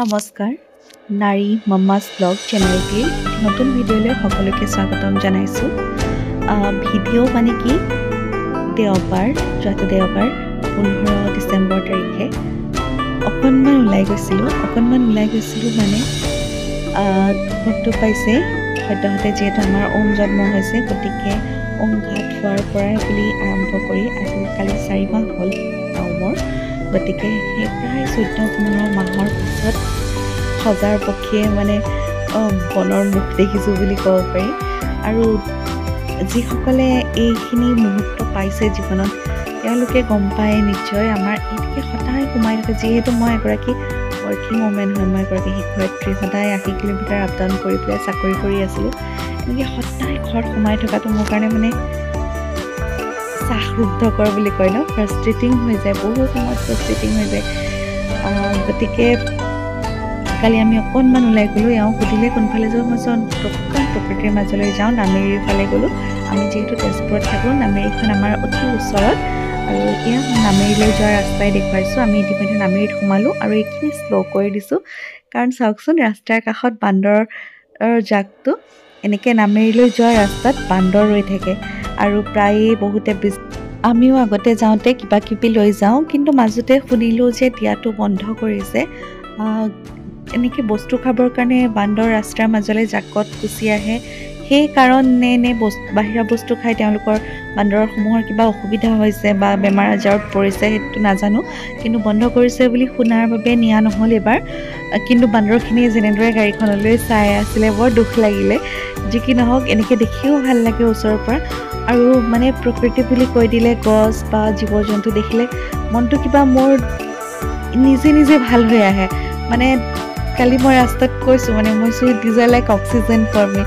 নমস্কাৰ নাৰী মাম্মাছ ব্লগ চেনেলটিৰ নতুন ভিডিঅ'লৈ সকলোকে স্বাগতম জনাইছোঁ। ভিডিঅ' মানে কি যোৱাটো দেওবাৰ 15 ডিচেম্বৰ তাৰিখে অকণমান ওলাই গৈছিলোঁ মানে ভোগটো পাইছে সদ্যহতে যিহেতু আমাৰ ওম জন্ম হৈছে, গতিকে ওম ঘাট হোৱাৰ পৰাই বুলি আৰম্ভ কৰি কালি 4 মাহ হ'ল ওমৰ, গতিকে সেই প্ৰায় 14-15 মাহৰ পিছত সজাৰ পক্ষীয়ে মানে বনৰ মুখ দেখিছোঁ বুলি ক'ব পাৰি। আৰু যিসকলে এইখিনি মুহূৰ্ত পাইছে জীৱনত তেওঁলোকে গম পায় নিশ্চয় আমাৰ এইটোকে সদায় সোমাই থাকে। যিহেতু মই এগৰাকী ৱৰ্কিং ওমেন হয়, মই এগৰাকী শিক্ষয়িত্ৰী, সদায় 80 কিলোমিটাৰ আপ ডাউন কৰি পেলাই চাকৰি কৰি আছিলোঁ। এনেকৈ সদায় ঘৰত সোমাই থকাটো মোৰ কাৰণে মানে চাহৰুদ্ধকৰ বুলি কয় ন, ফ্ৰাষ্ট্ৰেটিং হৈ যায়, বহু সময়ত ফ্ৰাষ্ট্ৰেটিং হৈ যায়। গতিকে কালি আমি অকণমান ওলাই গ'লোঁ। এওঁ সুধিলে কোনফালে যাওঁ, মই প্ৰকৃতিৰ মাজলৈ যাওঁ, নামেৰিৰ ফালে গ'লোঁ। আমি যিহেতু তেজপুৰত থাকোঁ, নামেৰিখন আমাৰ অতি ওচৰত, আৰু এতিয়া নামেৰিলৈ যোৱা ৰাস্তাই দেখুৱাইছোঁ। আমি ইতিমধ্যে নামেৰিত সোমালোঁ আৰু এইখিনি শ্ল' কৰি দিছোঁ, কাৰণ চাওকচোন ৰাস্তাৰ কাষত বান্দৰৰ জাকটো, এনেকৈ নামেৰিলৈ যোৱা ৰাস্তাত বান্দৰ ৰৈ থাকে আৰু প্ৰায়ে বহুতে আমিও আগতে যাওঁতে কিবা কিবি লৈ যাওঁ, কিন্তু মাজতে শুনিলোঁ যে দিয়াটো বন্ধ কৰিছে। এনেকৈ বস্তু খাবৰ কাৰণে বান্দৰ ৰাস্তাৰ মাজলৈ জাকত গুচি আহে, সেই কাৰণে নে বাহিৰা বস্তু খাই তেওঁলোকৰ বান্দৰসমূহৰ কিবা অসুবিধা হৈছে বা বেমাৰ আজাৰত পৰিছে সেইটো নাজানো, কিন্তু বন্ধ কৰিছে বুলি শুনাৰ বাবে নিয়া নহ'ল এইবাৰ। কিন্তু বান্দৰখিনিয়ে যেনেদৰে গাড়ীখনলৈ চাই আছিলে বৰ দুখ লাগিলে। যি কি নহওক, এনেকৈ দেখিও ভাল লাগে ওচৰৰ পৰা। আৰু মানে প্ৰকৃতি বুলি কৈ দিলে গছ বা জীৱ জন্তু দেখিলে মনটো কিবা মোৰ নিজে ভাল হৈ আহে। মানে কালি মই ৰাস্তাত কৈছোঁ, মানে মই this are like oxygen for me.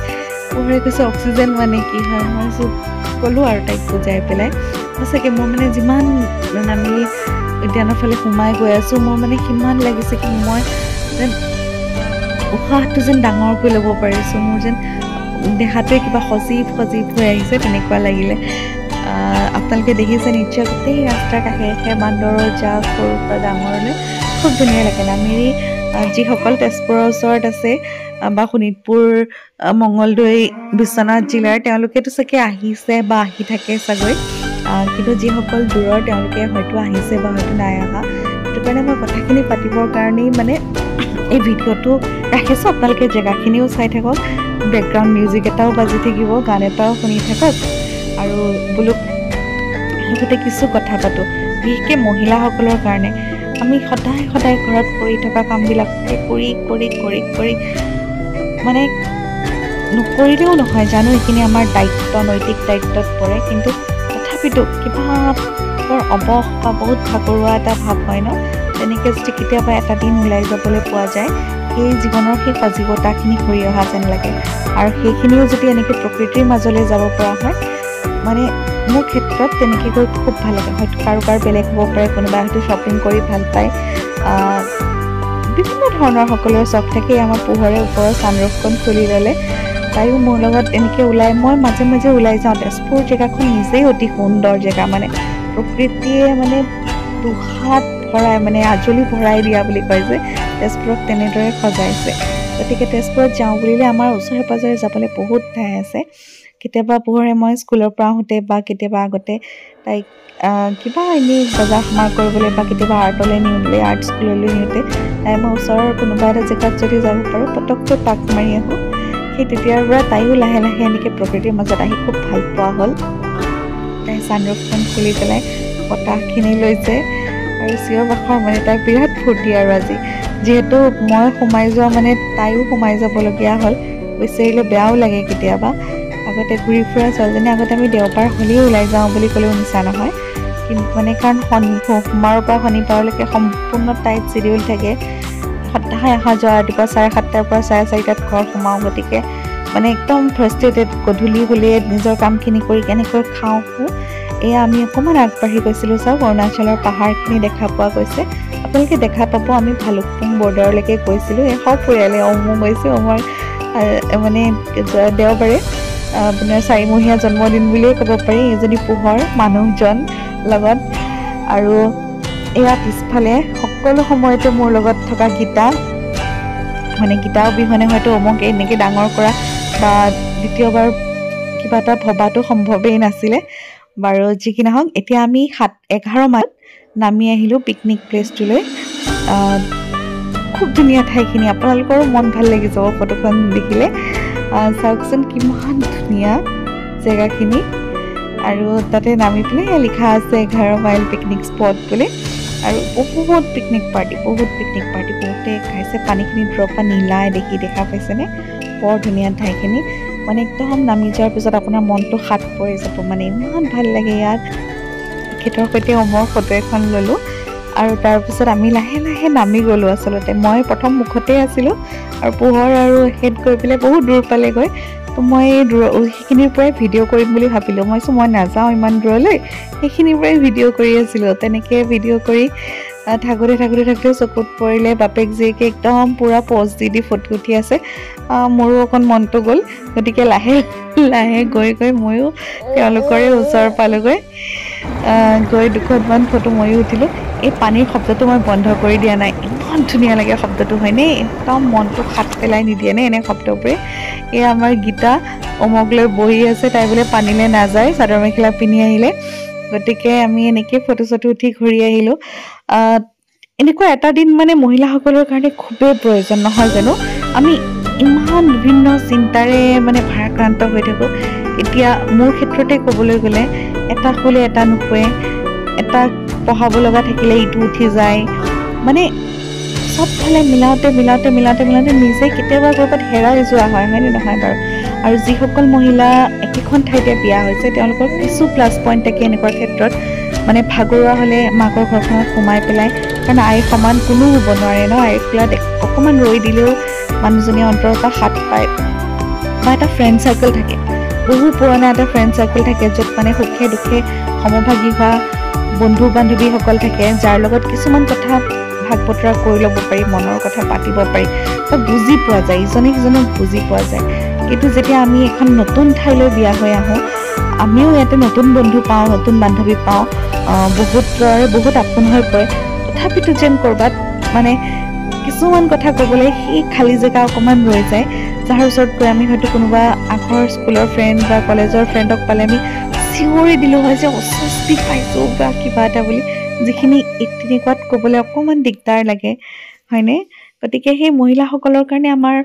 পোহৰে কৈছে অক্সিজেন মানে কি হয়, মই ক'লোঁ আৰু তাইক বুজাই পেলাই। সঁচাকৈ মোৰ মানে যিমান নামেৰি উদ্যানৰ ফালে সোমাই গৈ আছোঁ, মোৰ মানে সিমান লাগিছে কি মই যেন উশাহটো যেন ডাঙৰকৈ ল'ব পাৰিছোঁ, মোৰ যেন দেহাটোৱে কিবা সজীৱ হৈ আহিছে, তেনেকুৱা লাগিলে। আপোনালোকে দেখিছে নিশ্চয়, গোটেই ৰাস্তাৰ কাষে বান্দৰৰ জাক সৰুৰ পৰা ডাঙৰলৈ খুব ধুনীয়া লাগে। নামেৰি যিসকল তেজপুৰৰ ওচৰত আছে বা শোণিতপুৰ, মঙলদৈ, বিশ্বনাথ জিলাৰ, তেওঁলোকেতো চাগে আহিছে বা আহি থাকে চাগৈ, কিন্তু যিসকল দূৰৰ তেওঁলোকে হয়তো আহিছে বা হয়তো নাই অহা। সেইটো কাৰণে মই কথাখিনি পাতিবৰ কাৰণেই মানে এই ভিডিঅ'টো ৰাখিছোঁ। আপোনালোকে জেগাখিনিও চাই থাকক, বেকগ্ৰাউণ্ড মিউজিক এটাও বাজি থাকিব, গান এটাও শুনি থাকক, আৰু বোলো লগতে কিছু কথা পাতোঁ, বিশেষকৈ মহিলাসকলৰ কাৰণে। আমি সদায় ঘৰত কৰি থকা কামবিলাক কৰি মানে নকৰিলেও নহয়, জানো এইখিনি আমাৰ নৈতিক দায়িত্বত পৰে, কিন্তু তথাপিতো কিবা বৰ অৱস বা বহুত ভাগৰুৱা এটা ভাৱ হয় ন। তেনেকৈ যদি কেতিয়াবা এটা দিন ওলাই যাবলৈ পোৱা যায়, সেই জীৱনৰ সেই সজীৱতাখিনি ঘূৰি অহা যেন লাগে। আৰু সেইখিনিও যদি এনেকৈ প্ৰকৃতিৰ মাজলৈ যাব পৰা হয়, মানে মোৰ ক্ষেত্ৰত তেনেকৈ গৈ খুব ভাল লাগে। হয়তো কাৰোবাৰ বেলেগ হ'ব পাৰে, কোনোবাই হয়তো শ্বপিং কৰি ভাল পায়, বিভিন্ন ধৰণৰ সকলোৰে চখ থাকে। আমাৰ পোহৰে ওপৰৰ ছানৰুফখন খুলি ল'লে তাইও মোৰ লগত এনেকৈ মই মাজে ওলাই যাওঁ। তেজপুৰ জেগাখন নিজেই অতি সুন্দৰ জেগা, মানে প্ৰকৃতিয়ে মানে দুহাত ভৰাই, মানে আজলি ভৰাই দিয়া বুলি কয় যে, তেজপুৰক তেনেদৰে সজাইছে। গতিকে তেজপুৰত যাওঁ বুলিলে আমাৰ ওচৰে পাঁজৰে যাবলৈ বহুত ঠাই আছে। কেতিয়াবা পোহৰে মই স্কুলৰ পৰা আহোঁতে বা কেতিয়াবা আগতে তাইক কিবা এনেই বজাৰ সমাৰ কৰিবলৈ বা কেতিয়াবা আৰ্টলৈ নিওঁতে, আৰ্ট স্কুললৈ নিওঁতে মই ওচৰৰ কোনোবা এটা জেগাত যদি যাব পাৰোঁ, পটককৈ পাক মাৰি আহোঁ। সেই তেতিয়াৰ পৰা তাইও লাহে এনেকৈ প্ৰকৃতিৰ মাজত আহি খুব ভাল পোৱা হ'ল। তাই ছানৰুফখন খুলি পেলাই বতাহখিনি লৈছে আৰু চিঞৰ বাখৰ, মানে তাই বিৰাট ফূৰ্তি। আৰু আজি যিহেতু মই সোমাই যোৱা মানে তাইও সোমাই যাবলগীয়া হ'ল, বিচাৰিলে বেয়াও লাগে কেতিয়াবা। আগতে ঘূৰি ফুৰা ছোৱালীজনী, আগতে আমি দেওবাৰ হ'লেই ওলাই যাওঁ বুলি ক'লেও মিছা নহয়, কিন্তু মানে কাৰণ সোমবাৰৰ পৰা শনিবাৰলৈকে সম্পূৰ্ণ টাইট চিডিউল থাকে, সদায় অহা যোৱা, ৰাতিপুৱা 7:30 পৰা 4:30 ঘৰ সোমাওঁ। গতিকে মানে একদম ফ্ৰাষ্ট্ৰেটেড, গধূলি হ'লে নিজৰ কামখিনি কৰি কেনেকৈ খাওঁ। এয়া আমি অকণমান আগবাঢ়ি গৈছিলোঁ, চাওক অৰুণাচলৰ পাহাৰখিনি দেখা পোৱা গৈছে। আপোনালোকে দেখা পাব, আমি ভালুকপুং বৰ্ডাৰলৈকে গৈছিলোঁ। এই সপৰিয়ালে ওমো গৈছে। ওমৰ মানে দেওবাৰে আপোনাৰ 4মহীয়া জন্মদিন বুলিয়ে ক'ব পাৰি, এজনী পোহৰ মানুহজন লগত। আৰু এয়া পিছফালে সকলো সময়তে মোৰ লগত থকা গীতা, মানে গীতা অবিহনে হয়তো অমক এনেকৈ ডাঙৰ কৰা বা দ্বিতীয়বাৰ কিবা এটা ভবাটো সম্ভৱেই নাছিলে বাৰু যি কি নহওক এতিয়া আমি 11 মানত নামি আহিলোঁ পিকনিক প্লেচটোলৈ খুব ধুনীয়া ঠাইখিনি আপোনালোকৰো মন ভাল লাগি যাব ফটোখন দেখিলে চাওকচোন কিমান ধুনীয়া জেগাখিনি আৰু তাতে নামি পেলাই লিখা আছে 11 মাইল পিকনিক স্পট বুলি আৰু বহুত পিকনিক পাৰ্টি বহুতে খাইছে পানীখিনি ড্ৰপ পৰা নীলাই দেখা পাইছেনে বৰ ধুনীয়া ঠাইখিনি মানে একদম নামি যোৱাৰ পিছত আপোনাৰ মনটো সাত পৰি যাব মানে ইমান ভাল লাগে ইয়াত খেতৰ সৈতে অমৰ ফটো এখন ল'লোঁ আৰু তাৰপিছত আমি লাহে লাহে নামি গ'লোঁ আচলতে মই প্ৰথম মুখতে আছিলোঁ আৰু পোহৰ আৰু হেড গৈ পেলাই বহুত দূৰ পালেগৈ তো মই সেইখিনিৰ পৰাই ভিডিঅ' কৰিম বুলি ভাবিলোঁ মই নাযাওঁ ইমান দূৰলৈ সেইখিনিৰ পৰাই ভিডিঅ' কৰি আছিলোঁ তেনেকৈ ভিডিঅ' কৰি থাকোঁতে চকুত পৰিলে বাপেক জীয়েকে একদম পূৰা প'জ দি ফটো উঠি আছে মোৰো অকণ মনটো গ'ল গতিকে লাহে লাহে গৈ ময়ো তেওঁলোকৰে ওচৰ পালোগৈ গৈ দুখনমান ফটো ময়ো উঠিলোঁ এই পানীৰ শব্দটো মই বন্ধ কৰি দিয়া নাই ইমান ধুনীয়া লাগে শব্দটো হয়নে একদম মনটো খাট পেলাই নিদিয়েনে এনে শব্দবোৰে এই আমাৰ গীতা অমক লৈ বহি আছে তাই বোলে পানীলৈ নাযায় চাদৰ মেখেলা পিন্ধি আহিলে গতিকে আমি এনেকৈ ফটো চটো উঠি ঘূৰি আহিলোঁ এনেকুৱা এটা দিন মানে মহিলাসকলৰ কাৰণে খুবেই প্ৰয়োজন নহয় জানো আমি ইমান বিভিন্ন চিন্তাৰে মানে ভাৰাক্ৰান্ত হৈ থাকোঁ এতিয়া মোৰ ক্ষেত্ৰতে ক'বলৈ গ'লে এটা শুলে এটা নুশুৱে এটা পঢ়াব লগা থাকিলে ইটো উঠি যায় মানে চবফালে মিলাওঁতে নিজে কেতিয়াবা ক'ৰবাত হেৰাই যোৱা হয়নে নহয় বাৰু আৰু যিসকল মহিলা একেখন ঠাইতে বিয়া হৈছে তেওঁলোকৰ কিছু প্লাছ পইণ্ট থাকে এনেকুৱা ক্ষেত্ৰত মানে ভাগৰুৱা হ'লে মাকৰ ঘৰখনত সোমাই পেলাই কাৰণ আইৰ সমান কোনো হ'ব নোৱাৰে ন আইৰ কোলাত অকণমান ৰৈ দিলেও মানুহজনীয়ে অন্তৰৰ পৰা হাত পায় বা এটা ফ্ৰেণ্ড চাৰ্কেল থাকে বহু পুৰণা এটা ফ্ৰেণ্ড চাৰ্কেল থাকে য'ত মানে সুখে দুখে সমভাগী হোৱা বন্ধু বান্ধৱীসকল থাকে যাৰ লগত কিছুমান কথা ভাগ বতৰা কৰি ল'ব পাৰি মনৰ কথা পাতিব পাৰি বা বুজি পোৱা যায় ইজনে সিজনক বুজি পোৱা যায় কিন্তু যেতিয়া আমি এখন নতুন ঠাইলৈ বিয়া হৈ আহোঁ আমিও ইয়াতে নতুন বন্ধু পাওঁ নতুন বান্ধৱী পাওঁ বহুত আপোন হৈ পৰে তথাপিতো যেন ক'ৰবাত মানে কিছুমান কথা ক'বলৈ সেই খালী জেগা অকণমান ৰৈ যায় যাৰ ওচৰত গৈ আমি হয়তো কোনোবা আগৰ স্কুলৰ ফ্ৰেণ্ড বা কলেজৰ ফ্ৰেণ্ডক পালে আমি চিঞৰি দিলোঁ হয় যে অস্বস্তি পাইছোঁ বা কিবা এটা বুলি যিখিনি তেনেকুৱাত ক'বলৈ অকণমান দিগদাৰ লাগে হয়নে গতিকে সেই মহিলাসকলৰ কাৰণে আমাৰ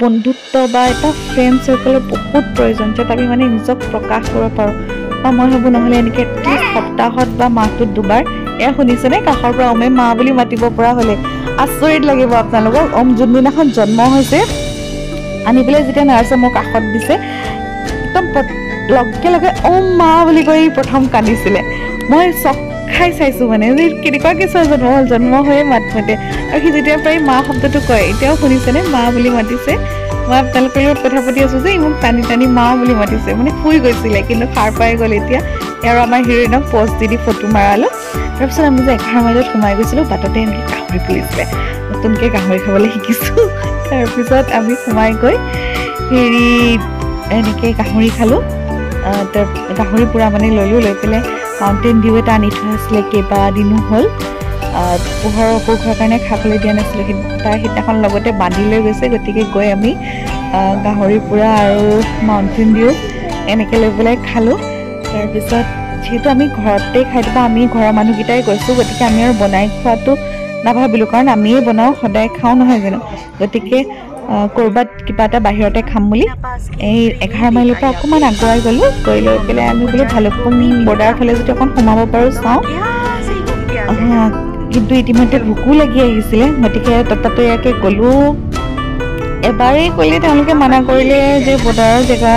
বন্ধুত্ব বা এটা ফ্ৰেণ্ড চাৰ্কেলৰ বহুত প্ৰয়োজন য'ত আমি মানে নিজক প্ৰকাশ কৰিব পাৰোঁ বা মই ভাবোঁ নহ'লে এনেকৈ সপ্তাহত বা মাহটোত দুবাৰ এয়া শুনিছেনে কাষৰ পৰা অমে মা বুলি মাতিব পৰা হ'লে আচৰিত লাগিব আপোনালোকক যোনদিনাখন জন্ম হৈছে আনি পেলাই যেতিয়া নাৰ্ছে মোৰ কাষত দিছে একদম লগে মা বুলি কৈ প্ৰথম কান্দিছিলে মই চক খাই চাইছোঁ মানে যে কেনেকুৱাকৈ জন্ম হৈয়ে মাত মাতে আৰু সি যেতিয়াৰ পৰাই মা শব্দটো কয় এতিয়াও শুনিছেনে মা বুলি মাতিছে মই আপোনালোকৰ লগত কথা পাতি আছোঁ যে মোক টানি মা বুলি মাতিছে মানে শুই গৈছিলে কিন্তু সাৰ পাই গ'ল এতিয়া আৰু আমাৰ হিৰইনক প'জ দি ফটো মাৰালোঁ তাৰপিছত আমি যে 11 মাইলত সোমাই গৈছিলোঁ বাটতে এনেকৈ গাহৰি ফুলিছিলে নতুনকৈ গাহৰি খাবলৈ শিকিছোঁ তাৰপিছত আমি সোমাই গৈ এনেকৈ গাহৰি খালোঁ গাহৰি পূৰা মানে লৈ পেলাই মাউণ্টেইন ডিউ এটা আনি থোৱা আছিলে কেইবাদিনো হ'ল পোহৰৰ অসুখৰ কাৰণে খাবলৈ দিয়া নাছিলোঁ তাৰ সিদিনাখন লগতে বান্ধি লৈ গৈছে গতিকে গৈ আমি গাহৰি পোৰা আৰু মাউণ্টেইন ডিউ এনেকৈ লৈ পেলাই খালোঁ তাৰপিছত যিহেতু আমি ঘৰতে খাই দিবা আমি ঘৰৰ মানুহকেইটাই গৈছোঁ গতিকে আমি আৰু বনাই খোৱাটো নাভাবিলোঁ কাৰণ আমিয়ে বনাওঁ সদায় খাওঁ নহয় জানো গতিকে ক'ৰবাত কিবা এটা বাহিৰতে খাম বুলি এই 11 মাইলৰ পৰা অকণমান আগুৱাই গ'লোঁ গৈ লৈ পেলাই আমি বোলো ভালুকপুং বৰ্ডাৰৰ ফালে যদি অকণ সোমাব পাৰোঁ চাওঁ কিন্তু ইতিমধ্যে ভোকো লাগি আহিছিলে গতিকে ততাতৈয়াকৈ গ'লোঁ এবাৰেই ক'লে তেওঁলোকে মানা কৰিলে যে বৰ্ডাৰৰ জেগা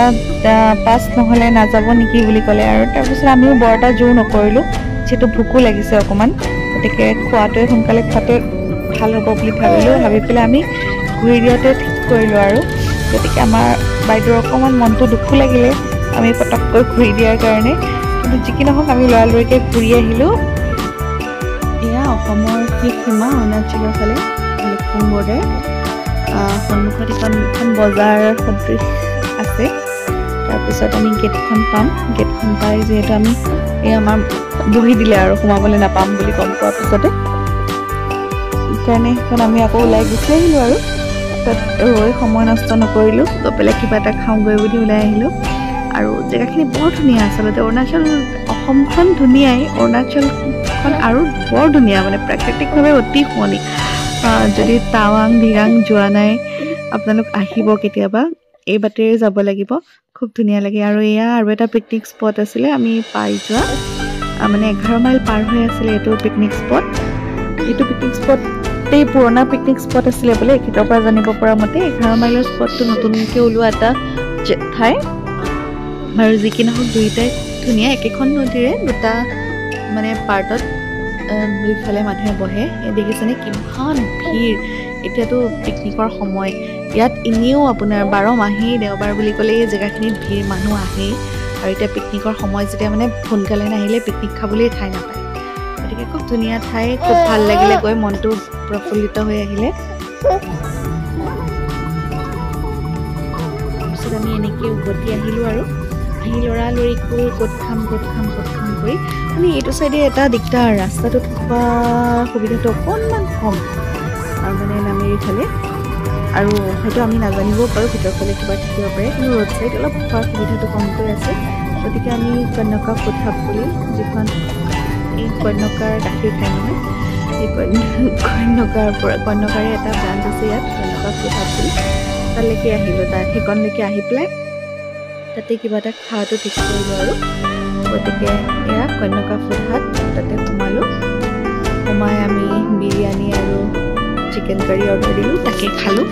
পাছ নহ'লে নাযাব নেকি বুলি ক'লে আৰু তাৰপিছত আমিও বৰ এটা জোৰ নকৰিলোঁ যিহেতু ভোকো লাগিছে অকণমান গতিকে খোৱাটোৱে সোনকালে খোৱাটোৱে ভাল হ'ব বুলি ভাবি পেলাই আমি ঘূৰি দিয়াতে ঠিক কৰিলোঁ আৰু গতিকে আমাৰ বাইদেউৰ অকণমান মনটো দুখো লাগিলে আমি পটককৈ ঘূৰি দিয়াৰ কাৰণে কিন্তু যি কি নহওক আমি লৰালৰিকৈ ঘূৰি আহিলোঁ এয়া অসমৰ শেষ সীমা অৰুণাচলৰ ফালে ভালুকপুং বৰ্ডাৰ সন্মুখত এখন বজাৰ সদৃশ আছে তাৰপিছত আমি গেটখন পাম গেটখন পাই যিহেতু আমি এই আমাৰ বহি দিলে আৰু সোমাবলৈ নাপাম বুলি গম পোৱাৰ পিছতে সেইকাৰণে সেইখন আমি আকৌ ওলাই গুচি আহিলোঁ আৰু তাত ৰৈ সময় নষ্ট নকৰিলোঁ, গৈ পেলাই কিবা এটা খাওঁগৈ বুলি ওলাই আহিলোঁ। আৰু জেগাখিনি বৰ ধুনীয়া আচলতে। অৰুণাচল অসমখন ধুনীয়াই, অৰুণাচলখন আৰু বৰ ধুনীয়া, মানে প্ৰাকৃতিকভাৱে অতি শুৱনি। যদি টাৱাং ধিৰাং যোৱা নাই আপোনালোক আহিব কেতিয়াবা, এই বাটেৰে যাব লাগিব, খুব ধুনীয়া লাগে। আৰু এয়া আৰু এটা পিকনিক স্পট আছিলে আমি পাই যোৱা, মানে 11 মাইল পাৰ হৈ আছিলে এইটো পিকনিক স্পট। এইটো পিকনিক স্পটেই পুৰণা পিকনিক স্পট আছিলে বোলে, এখেতৰ পৰা জানিব পৰা মতে। 11 মাইলৰ স্পটটো নতুনকৈ ওলোৱা এটা ঠাই। আৰু যি কি নহওক দুয়োটাই ধুনীয়া, একেখন নদীৰে দুটা মানে পাৰ্টত দুইফালে মানুহে বহে। দেখিছেনে কিমান ভিৰ, এতিয়াতো পিকনিকৰ সময়। ইয়াত এনেও আপোনাৰ 12 মাহেই দেওবাৰ বুলি ক'লে এই জেগাখিনিত ভিৰ মানুহ আহেই। আৰু এতিয়া পিকনিকৰ সময় যেতিয়া, মানে সোনকালে নাহিলে পিকনিক খাবলৈ ঠাই নাপায়। গতিকে খুব ধুনীয়া ঠাই, খুব ভাল লাগিলে গৈ, মনটো প্ৰফুল্লিত হৈ আহিলে। তাৰপিছত আমি এনেকৈ উভতি আহিলোঁ আৰু আহি লৰালৰিকৈ ক'ত খাম কৰি। মানে এইটো চাইডে এটা দিগদাৰ, ৰাস্তাটোত খোৱা সুবিধাটো অকণমান কম, মানে নামেৰি ফালে। আৰু হয়তো আমি নাজানিবও পাৰোঁ, ভিতৰ ফালে কিবা থাকিব পাৰে, কিন্তু ৰোড চাইড অলপ খোৱাৰ সুবিধাটো কমকৈ আছে। গতিকে আমি কন্যকা ফুড হাব বুলি, যিখন এই কন্যকাৰ গাখীৰ খাই নহয়, এই কন্যকাৰে এটা ব্ৰাঞ্চ আছে ইয়াত, কন্যকা ফুড হাব বুলি, তালৈকে আহিলোঁ। সেইকণলৈকে আহি পেলাই তাতে কিবা এটা খোৱাটো ঠিক কৰিলোঁ আৰু। গতিকে এয়া কন্যকা ফুড হাব, তাতে সোমালোঁ। সোমাই আমি বিৰিয়ানী আৰু চিকেন কাৰী অৰ্ডাৰ দিলোঁ, তাকে খালোঁ।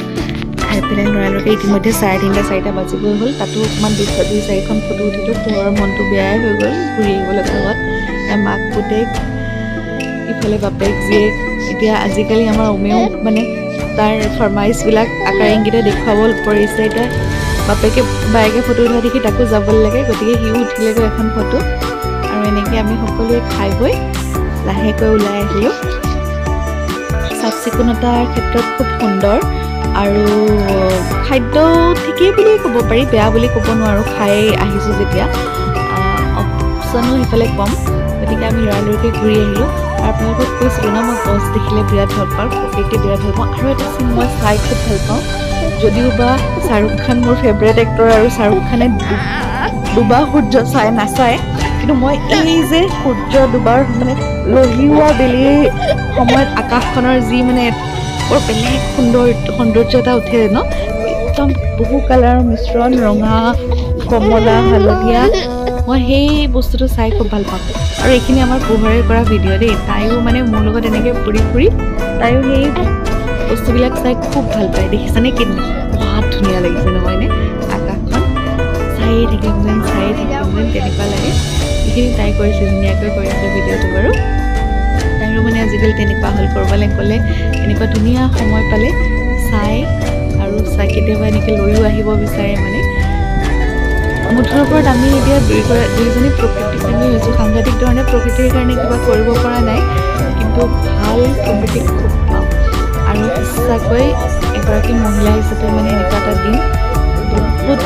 খাই পেলাই লৰালৰিকৈ ইতিমধ্যে 3:30 4টা বাজিবই হ'ল। তাতো অকণমান 2-4খন ফটো উঠিলোঁ। পোহৰৰ মনটো বেয়াই হৈ গ'ল ঘূৰি আহিবলৈ ঘৰত। মাক পুতেক, ইফালে বাপেক জীয়েক। এতিয়া আজিকালি আমাৰ উমেও মানে তাৰ ফৰমাইছবিলাক আকাৰ ইংগিতে দেখুৱাব পৰিছে। এতিয়া বাপেকে বায়েকে ফটো উঠা দেখি তাকো যাবলৈ লাগে, গতিকে সিও উঠিলেগৈ এখন ফটো। আৰু এনেকৈ আমি সকলোৱে খাই বৈ লাহেকৈ ওলাই আহিলোঁ। চাফ চিকুণতাৰ ক্ষেত্ৰত খুব সুন্দৰ, আৰু খাদ্য ঠিকেই বুলিয়ে ক'ব পাৰি, বেয়া বুলি ক'ব নোৱাৰোঁ। খাই আহিছোঁ যেতিয়া, অপশ্যনো সেইফালে কম। গতিকে আমি লৰালৰিকৈ ঘূৰি আহিলোঁ। আৰু আপোনালোকক কৈছিলোঁ ন, মই গছ দেখিলে বিৰাট ভাল পাওঁ, প্ৰকৃতি বিৰাট ভাল পাওঁ। আৰু এটা চিন মই চাই খুব ভাল পাওঁ, যদিও বা শ্বাহৰুখ খান মোৰ ফেভৰেট এক্টৰ, আৰু শ্বাহৰুখ খানে ডুবা সূৰ্য চাই নাচায়, কিন্তু মই এই যে সূৰ্য ডুবাৰ মানে লহিওৱা বেলিৰ সময়ত আকাশখনৰ যি মানে বৰ বেলেগ সৌন্দৰ্য এটা উঠে ন, একদম বহু কালাৰৰ মিশ্ৰণ, ৰঙা, কমলা, হালধীয়া, মই সেই বস্তুটো চাই খুব ভাল পাওঁ। আৰু এইখিনি আমাৰ পোহৰে কৰা ভিডিঅ' দেই। তাইও মানে মোৰ লগত এনেকৈ ফুৰি তাইও সেই বস্তুবিলাক চাই খুব ভাল পায়। দেখিছানে কিমান ধুনীয়া লাগিছে নহয়নে? আকাশখন চায়ে থাকিম যেন তেনেকুৱা লাগে। এইখিনি তাই কৰিছে, ধুনীয়াকৈ কৰিছে ভিডিঅ'টো বাৰু। তাইৰো মানে আজিকালি তেনেকুৱা হ'ল, ক'ৰবালৈ গ'লে এনেকুৱা ধুনীয়া সময় পালে চাই কেতিয়াবা এনেকৈ লৈও আহিব বিচাৰে। মানে মুঠৰ ওপৰত আমি এতিয়া দুইজনী প্ৰকৃতি প্ৰেমী হৈছোঁ। সাংঘাতিক ধৰণে প্ৰকৃতিৰ কাৰণে কিবা কৰিব পৰা নাই, কিন্তু ভাল প্ৰকৃতিক খুব পাওঁ। আৰু সঁচাকৈ এগৰাকী মহিলা হিচাপে মানে এনেকুৱা এটা দিন বহুত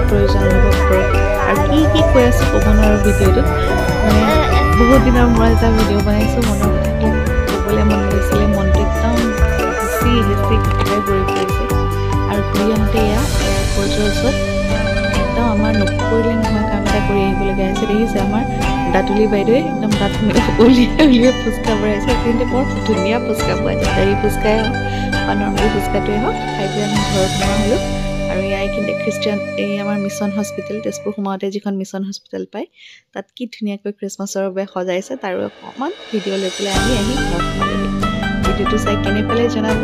প্ৰয়োজন অনুভৱ কৰোঁ। আৰু কি কৈ আছোঁ ক'ব নোৱাৰোঁ ভিডিঅ'টোত, মানে বহুত দিনৰ মূৰত এটা ভিডিঅ' বনাইছোঁ, মনৰ কথাবিলাক ক'বলৈ মন গৈছিলে, মনটো একদম হেঁচি কথাই ভৰি পৰিছে। আৰু ঘূৰি আহোঁতে এয়াৰপৰ্টৰ ওচৰত একদম আমাৰ নকৰিলে নহয় কাম এটা কৰি আহিবলগীয়া হৈছে। দেখিছে আমাৰ দাঁতুলি বাইদেৱে একদম দাঁত উলিয়াই ফুচকা বনাইছে। কিন্তু বৰ ধুনীয়া ফুচকা পোৱা যায়, দাৰি ফুচকাই হওক বা নৰ্মেল ফুচকাটোৱে হওক। খাই পেলাই আমি ঘৰত সোমোৱা হ'লোঁ। আৰু এইখিনিতে খ্ৰীষ্টিয়ান, এই আমাৰ মিছন হস্পিটেল, তেজপুৰ সোমাওঁতে যিখন মিছন হস্পিটেল পায়, তাত কি ধুনীয়াকৈ খ্ৰীষ্টমাছৰ বাবে সজাইছে, তাৰো অকণমান ভিডিঅ' লৈ পেলাই আমি আহি ঘৰত সোমালোঁহি। ভিডিঅ'টো চাই কেনে পালে জনাব।